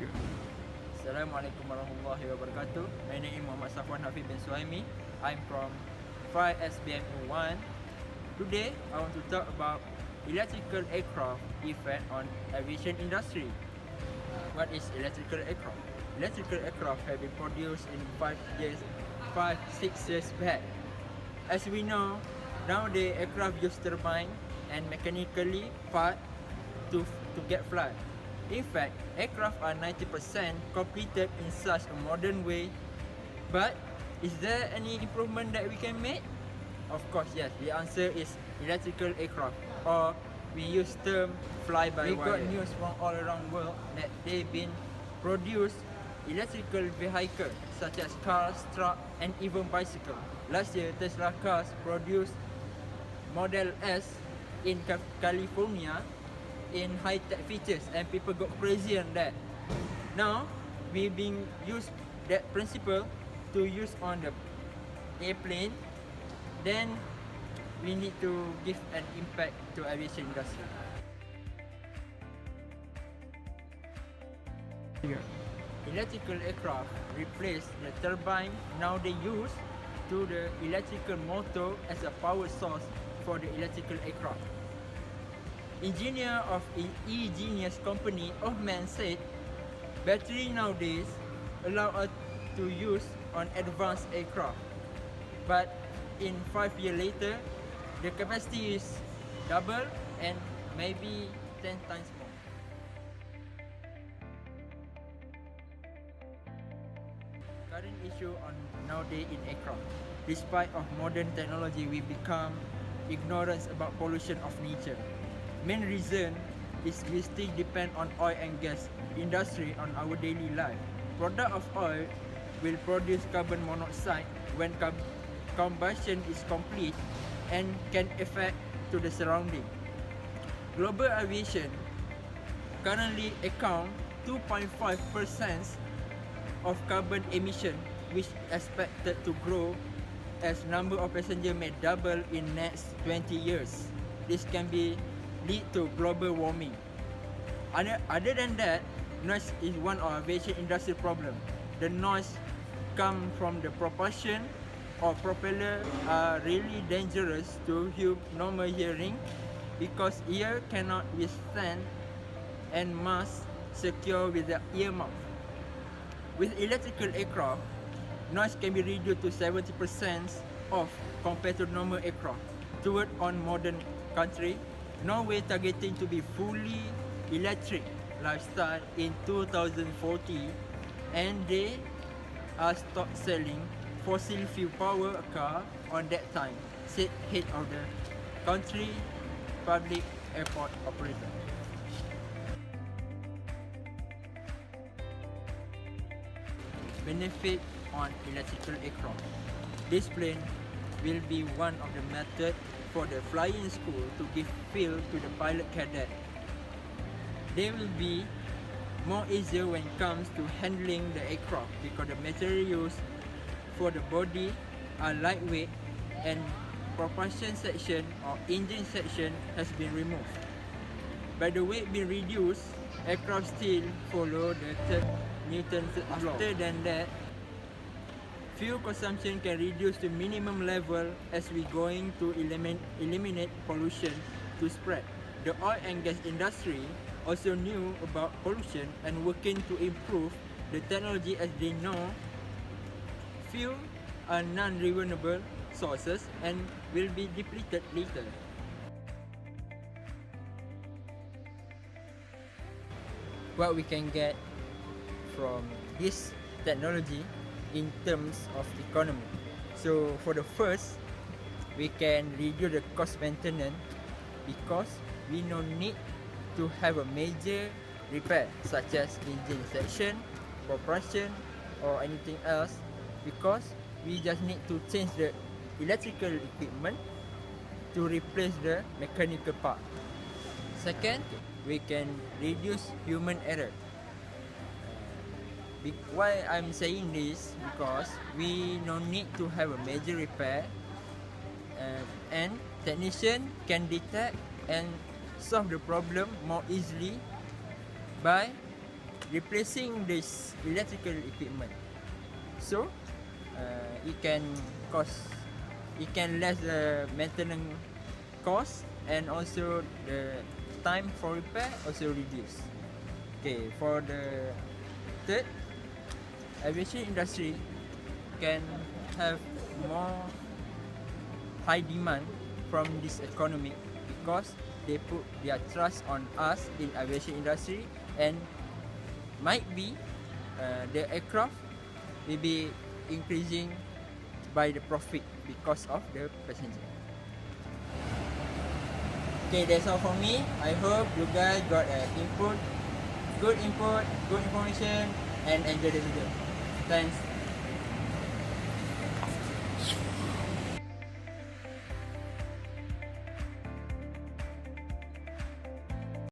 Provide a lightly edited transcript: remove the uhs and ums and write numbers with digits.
Assalamualaikum warahmatullahi wabarakatuh. My name is Muhammad Safwan Hafiz bin Suhaimi. I'm from 5SBM1. Today, I want to talk about electrical aircraft effect on aviation industry. What is electrical aircraft? Electrical aircraft have been produced in 6 years back. As we know, nowadays aircraft use turbine and mechanically part to get fly. In fact, aircraft are 90% completed in such a modern way. But is there any improvement that we can make? Of course, yes. The answer is electrical aircraft, or we use term fly-by-wire. We got news from all around the world that they've been produced electrical vehicles such as cars, trucks, and even bicycles. Last year, Tesla cars produced Model S in California in high-tech features, and people got crazy on that. Now, we've been used that principle to use on the airplane. Then we need to give an impact to aviation industry. Electrical aircraft replace the turbine now they use to the electrical motor as a power source for the electrical aircraft. Engineer of E-Genius company Ohman said, battery nowadays allow us to use on advanced aircraft, but in 5 years later, the capacity is double and maybe 10 times more. Current issue on nowadays in aircraft. Despite of modern technology, we become ignorance about pollution of nature. Main reason is we still depend on oil and gas industry on our daily life. Product of oil will produce carbon monoxide when combustion is complete and can affect to the surrounding. Global aviation currently account 2.5% of carbon emission, which expected to grow as number of passengers may double in next 20 years. This can be lead to global warming. Other than that, noise is one of aviation industry problem. The noise come from the propulsion or propeller are really dangerous to normal hearing because ear cannot withstand and must secure with the earmuff. With electrical aircraft, noise can be reduced to 70% off compared to normal aircraft. Toward on modern country, Norway targeting to be fully electric lifestyle in 2040, and they are stop selling fossil fuel power car on that time, said head of the country public airport operator. Benefit on electrical aircraft. This plane will be one of the methods for the flying school to give feel to the pilot cadet. They will be more easier when it comes to handling the aircraft because the materials for the body are lightweight and propulsion section or engine section has been removed. By the weight being reduced, aircraft still follow the Newton's law. After than that, fuel consumption can reduce to minimum level as we going to eliminate pollution to spread. The oil and gas industry also knew about pollution and working to improve the technology as they know fuel are non-renewable sources and will be depleted later. What we can get from this technology in terms of economy. So for the first, we can reduce the cost maintenance because we no need to have a major repair such as engine section, propulsion or anything else because we just need to change the electrical equipment to replace the mechanical part. Second, we can reduce human error. Why I'm saying this? Because we no need to have a major repair and technician can detect and solve the problem more easily by replacing this electrical equipment. So it can less the maintenance cost, and also the time for repair also reduce. Okay, for the third, aviation industry can have more high demand from this economy because they put their trust on us in aviation industry, and might be the aircraft will be increasing by the profit because of the passenger. Okay, that's all for me. I hope you guys got good information, and enjoy the video. Thanks.